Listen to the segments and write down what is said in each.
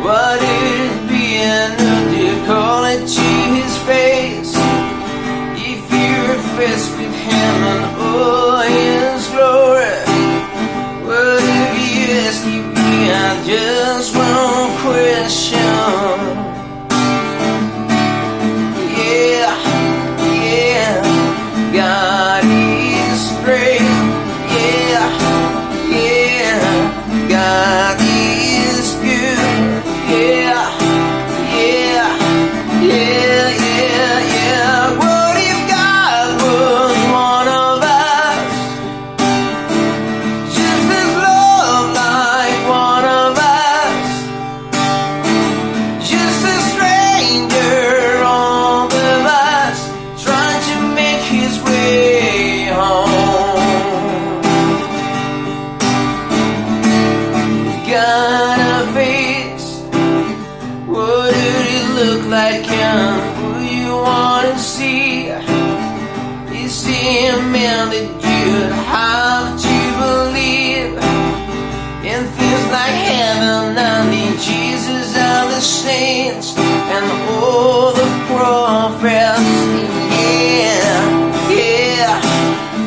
What would it be enough to call it to his face? If you're faced with him and all his glory, what if you ask me just one question? Yeah, yeah, God is great. Yeah, yeah, God is good. Yeah, yeah, yeah, yeah, yeah. What if God was one of us? Just as love like one of us. Just a stranger on the bus, trying to make his way home. Got a face, what did it look like, and who you wanna see? Is he a man that you'd have to believe in things like heaven and in Jesus and the saints and all the prophets? Yeah, yeah,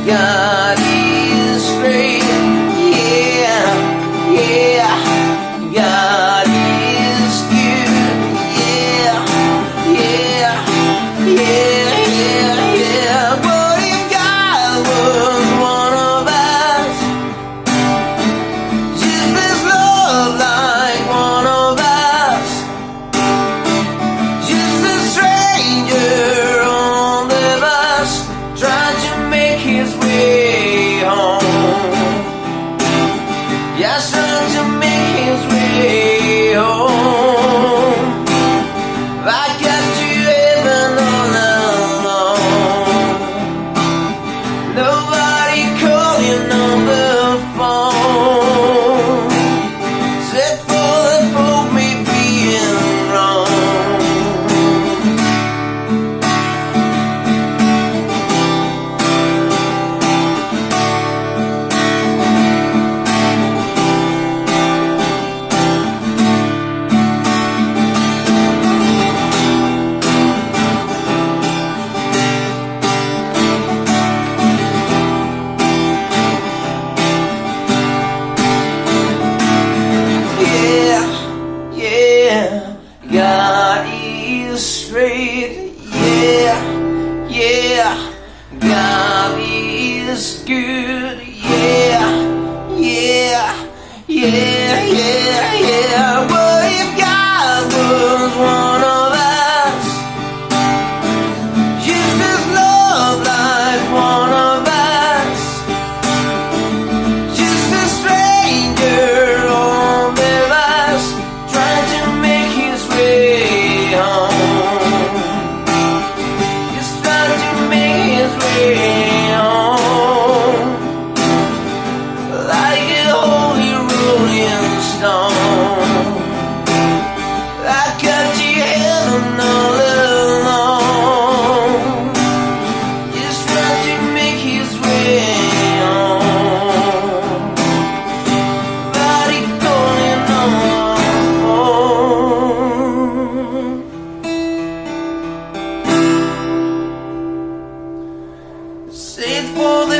God is great. Yeah, yeah, God is good. Yeah, yeah, yeah, yeah, yeah. What if God was one of us? Just as love like one of us. Just a stranger on the bus, trying to make his way home. Yes, trying to make his way home. I got to heaven all alone. Nobody calling on the phone, except for the folk me being wrong. Yeah, yeah, God is straight. Yeah, yeah, God is good. Yeah, yeah, yeah, yeah, yeah. What if God was one of us? Just as love like one of us. Just a stranger on the bus, trying to make his way home. Just trying to make his way home. Like a holy rolling stone. I got to heaven all alone. Just trying to make his way home. Body calling on. Save for the